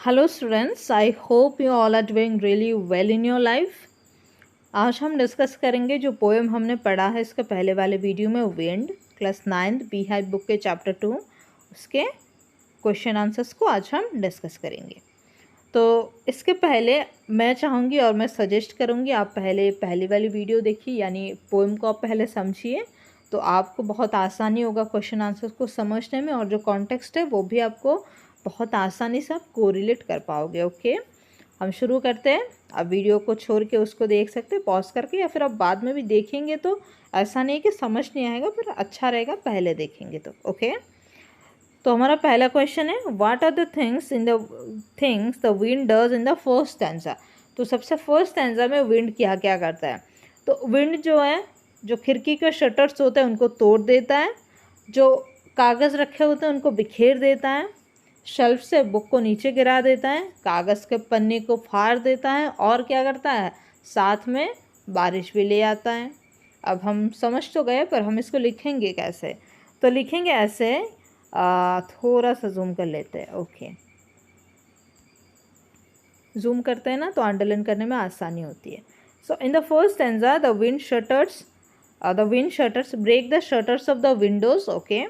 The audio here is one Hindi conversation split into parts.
Hello students, I hope you all are doing really well in your life. आज हम डिस्कस करेंगे जो पोएम हमने पढ़ा है इसके पहले वाले वीडियो में, wind, class 9th beehive book के चैप्टर 2, उसके क्वेश्चन आंसर्स को आज हम डिस्कस करेंगे। तो इसके पहले मैं चाहूँगी और मैं सजेस्ट करूँगी आप पहली वाली वीडियो देखिए, यानी पोएम को आप पहले समझिए, तो आपको बहुत आसानी होगा क्वेश्चन आंसर्स को समझने में, और जो कॉन्टेक्स्ट है वो भी आपको बहुत आसानी से आप कोरिलेट कर पाओगे। ओके, हम शुरू करते हैं। आप वीडियो को छोड़ के उसको देख सकते हैं पॉज करके, या फिर आप बाद में भी देखेंगे तो ऐसा नहीं कि समझ नहीं आएगा, पर अच्छा रहेगा पहले देखेंगे तो। ओके, तो हमारा पहला क्वेश्चन है, what are the things the wind does in the first stanza. तो सबसे फर्स्ट स्टैंजा में विंड क्या क्या करता है। तो विंड जो है, जो खिड़की के शटर्स होते हैं उनको तोड़ देता है, जो कागज़ रखे होते हैं उनको बिखेर देता है, शेल्फ से बुक को नीचे गिरा देता है, कागज़ के पन्ने को फाड़ देता है, और क्या करता है, साथ में बारिश भी ले आता है। अब हम समझ तो गए, पर हम इसको लिखेंगे कैसे। तो लिखेंगे ऐसे, थोड़ा सा जूम कर लेते हैं। ओके, जूम करते हैं ना तो अंडरलाइन करने में आसानी होती है। So in the first stanza the wind shutters break the shutters of the windows, okay,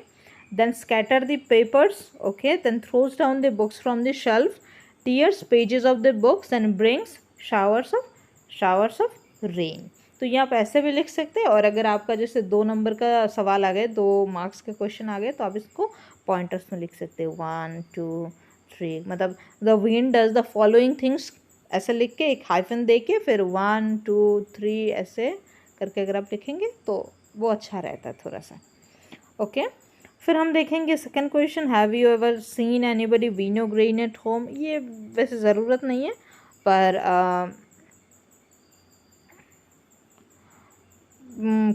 then scatter the papers, okay, then throws down the books from the shelf, tears pages of the books and brings showers of rain। तो ये आप ऐसे भी लिख सकते हैं, और अगर आपका जैसे 2 नंबर का सवाल आ गए, 2 मार्क्स के क्वेश्चन आ गए, तो आप इसको पॉइंटर्स में लिख सकते हैं, 1 2 3, मतलब the wind does the following things ऐसे लिख के एक हाइफन दे के फिर 1 2 3 ऐसे करके अगर आप लिखेंगे तो वो अच्छा रहता है थोड़ा सा। ओके, फिर हम देखेंगे second question, have you ever seen anybody winnow grain at home. ये वैसे ज़रूरत नहीं है, पर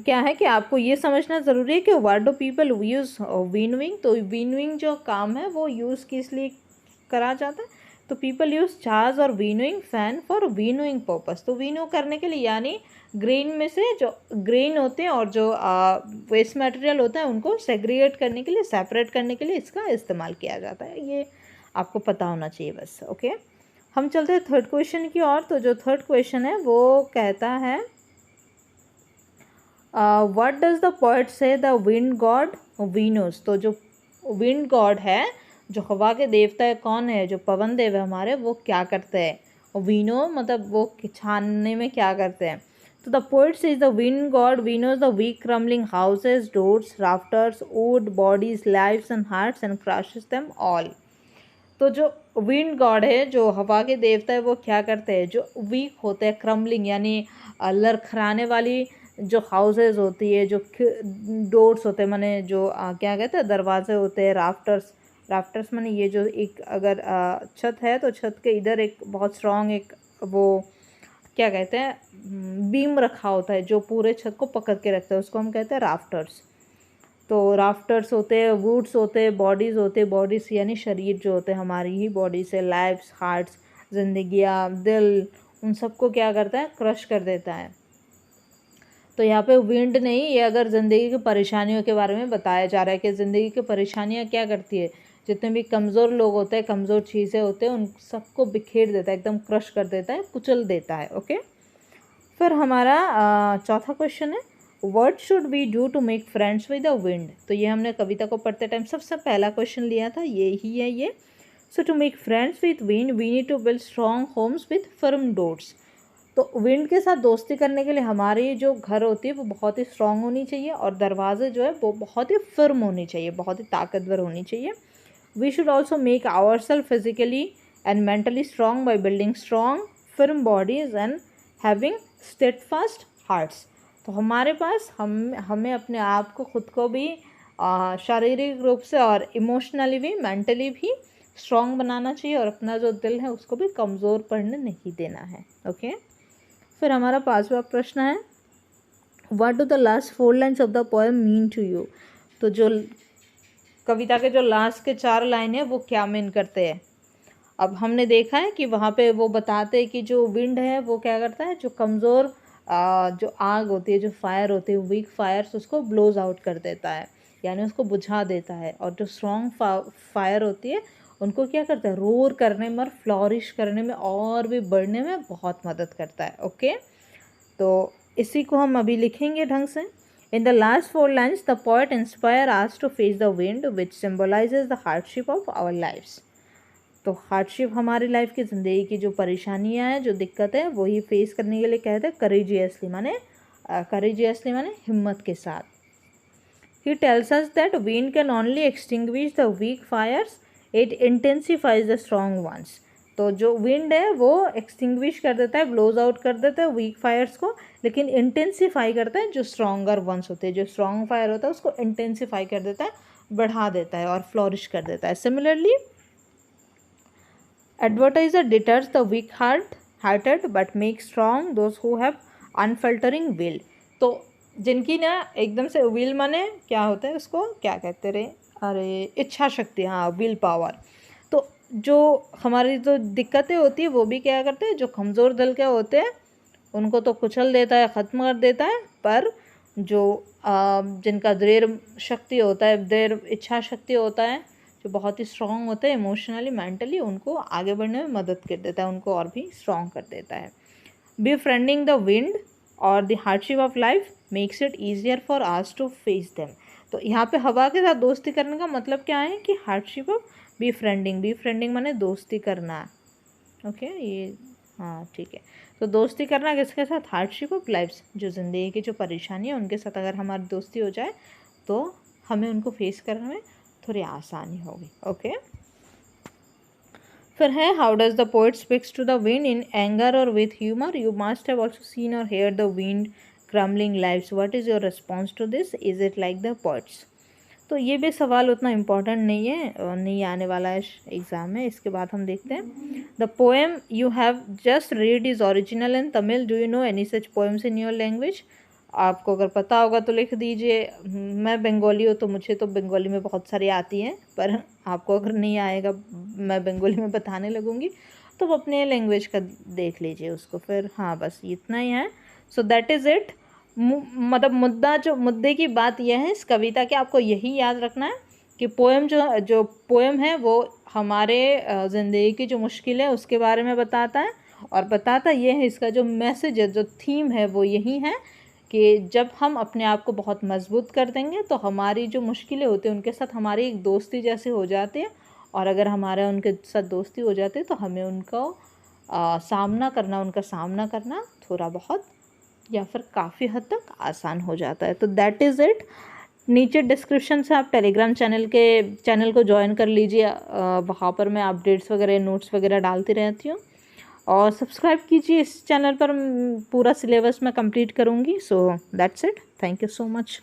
क्या है कि आपको ये समझना ज़रूरी है कि what do people use winnowing. तो विनोइंग जो काम है वो यूज़ किस लिए करा जाता है, तो पीपल यूज़ जार्स और winnowing fan for winnowing purpose. तो विनो करने के लिए, यानी ग्रेन में से जो ग्रेन होते हैं और जो वेस्ट मटेरियल होता है उनको सेग्रीगेट करने के लिए, सेपरेट करने के लिए इसका इस्तेमाल किया जाता है। ये आपको पता होना चाहिए बस। ओके, हम चलते हैं थर्ड क्वेश्चन की ओर। तो जो थर्ड क्वेश्चन है वो कहता है, व्हाट डज द पोएट से द विंड गॉड विनोस। तो जो विंड गॉड है, जो हवा के देवता है, कौन है, जो पवन देव है हमारे, वो क्या करते हैं, विनो मतलब वो छानने में क्या करते हैं। तो the poet says the wind god winnows the weak crumbling houses, doors, rafters, wood, bodies, lives and hearts and crushes them all. तो जो विंड गॉड है, जो हवा के देवता है, वो क्या करते हैं, जो वीक होते हैं, क्रम्बलिंग यानी लरखराने वाली जो हाउसेज होती है, जो डोर्स होते हैं, माने जो क्या कहते हैं, दरवाजे होते हैं, राफ्टर्स माने ये जो एक अगर छत है तो छत के इधर एक बहुत स्ट्रॉन्ग एक वो क्या कहते हैं बीम रखा होता है जो पूरे छत को पकड़ के रखता है, उसको हम कहते हैं राफ्टर्स। तो राफ्टर्स होते हैं, वुड्स होते हैं, बॉडीज़ होते हैं, बॉडीज़ यानी शरीर जो होते हैं हमारी ही बॉडी से, लाइव्स, हार्ट्स, जिंदगियाँ, दिल, उन सबको क्या करता है, क्रश कर देता है। तो यहाँ पे विंड नहीं, ये अगर ज़िंदगी की परेशानियों के बारे में बताया जा रहा है कि ज़िंदगी की परेशानियाँ क्या करती है, जितने भी कमज़ोर लोग होते हैं, कमज़ोर चीज़ें होते हैं, उन सबको बिखेर देता है, एकदम क्रश कर देता है, कुचल देता है। ओके, फिर हमारा चौथा क्वेश्चन है, what should we do to make friends with the wind. तो ये हमने कविता को पढ़ते टाइम सबसे पहला क्वेश्चन लिया था, ये ही है ये। So to make friends with wind we need to build strong homes with firm doors. तो विंड के साथ दोस्ती करने के लिए हमारी जो घर होती है वो बहुत ही स्ट्रॉन्ग होनी चाहिए, और दरवाजे जो है वो बहुत ही फर्म होनी चाहिए, बहुत ही ताकतवर होनी चाहिए। We should also make our self physically and mentally strong by building strong firm bodies and having steadfast hearts. तो हमारे पास हमें अपने आप को खुद को भी शारीरिक रूप से और इमोशनली भी, मेंटली भी स्ट्रॉन्ग बनाना चाहिए, और अपना जो दिल है उसको भी कमज़ोर पड़ने नहीं देना है। ओके, फिर हमारा 5वां प्रश्न है, what do the last 4 lines of the poem mean to you. तो जो कविता के जो लास्ट के 4 लाइन है वो क्या मीन करते हैं। अब हमने देखा है कि वहाँ पे वो बताते हैं कि जो विंड है वो क्या करता है, जो कमज़ोर जो आग होती है, जो फायर होती है, वीक फायर्स, उसको ब्लोज आउट कर देता है, यानी उसको बुझा देता है, और जो स्ट्रॉन्ग फायर होती है उनको क्या करता है, रोर करने में और फ्लॉरिश करने में और भी बढ़ने में बहुत मदद करता है। ओके, तो इसी को हम अभी लिखेंगे ढंग से। In the last 4 lines the poet inspire us to face the wind which symbolizes the hardship of our lifes. तो हार्डशिप हमारी लाइफ की, ज़िंदगी की जो परेशानियां हैं, जो दिक्कत है, वही फेस करने के लिए कहते हैं करेजियसली, माने हिम्मत के साथ। He tells us that wind can only extinguish the weak fires, it intensifies the strong ones. तो जो विंड है वो एक्सटिंग्विश कर देता है, ब्लोज आउट कर देता है वीक फायर्स को, लेकिन इंटेंसीफाई करता है जो स्ट्रॉन्गर वंस होते हैं। जो स्ट्रॉन्ग फायर होता है उसको इंटेंसीफाई कर देता है, बढ़ा देता है और फ्लोरिश कर देता है। Similarly advertiser deters the weak hearted but makes strong those who have unfaltering will। तो जिनकी ना एकदम से विल माने क्या होता है, उसको क्या कहते रहे, अरे इच्छा शक्ति, हाँ, विल पावर। तो जो हमारी जो दिक्कतें होती है वो भी क्या करते हैं, जो कमज़ोर दिल के होते हैं उनको तो कुचल देता है, ख़त्म कर देता है, पर जो जिनका दृढ़ शक्ति होता है, दृढ़ इच्छा शक्ति होता है, जो बहुत ही स्ट्रॉन्ग होते हैं इमोशनली मेंटली, उनको आगे बढ़ने में मदद कर देता है, उनको और भी स्ट्रॉन्ग कर देता है। Befriending the wind or the hardship of life makes it easier for us to face them। तो यहाँ पे हवा के साथ दोस्ती करने का मतलब क्या है कि हार्डशिप ऑफ बीफ्रेंडिंग माने दोस्ती करना। ओके, ये हाँ ठीक है। तो दोस्ती करना किसके साथ, हार्डशिप ऑफ लाइफ, जो ज़िंदगी की जो परेशानी है उनके साथ अगर हमारी दोस्ती हो जाए तो हमें उनको फेस करने में थोड़ी आसानी होगी। ओके, फिर है how does the poet speaks to the wind, in anger और with humour. You must have also seen और hear the wind crumbling lives, what is your response to this, is it like the poet's. तो ये भी सवाल उतना इम्पोर्टेंट नहीं है और नहीं आने वाला है एग्ज़ाम में। इसके बाद हम देखते हैं, the poem you have just read is original in Tamil, do you know any such poems in your language. आपको अगर पता होगा तो लिख दीजिए। मैं बंगाली हूँ तो मुझे तो बंगाली में बहुत सारी आती हैं, पर आपको अगर नहीं आएगा, मैं बंगाली में बताने लगूँगी तो आप अपने लैंग्वेज का देख लीजिए उसको। फिर हाँ, बस इतना ही है। So that is it. मतलब मुद्दे की बात यह है इस कविता के, आपको यही याद रखना है कि पोएम जो पोएम है वो हमारे ज़िंदगी की जो मुश्किल है उसके बारे में बताता है, और बताता ये है, इसका जो मैसेज है, जो थीम है वो यही है कि जब हम अपने आप को बहुत मजबूत कर देंगे तो हमारी जो मुश्किलें होती हैं उनके साथ हमारी एक दोस्ती जैसी हो जाती है, और अगर हमारा उनके साथ दोस्ती हो जाती है तो हमें उनका सामना करना थोड़ा बहुत या फिर काफ़ी हद तक आसान हो जाता है। तो दैट इज़ इट। नीचे डिस्क्रिप्शन से आप टेलीग्राम चैनल को ज्वाइन कर लीजिए, वहाँ पर मैं अपडेट्स वगैरह, नोट्स वगैरह डालती रहती हूँ, और सब्सक्राइब कीजिए। इस चैनल पर पूरा सिलेबस मैं कंप्लीट करूँगी। So that's it, thank you so much.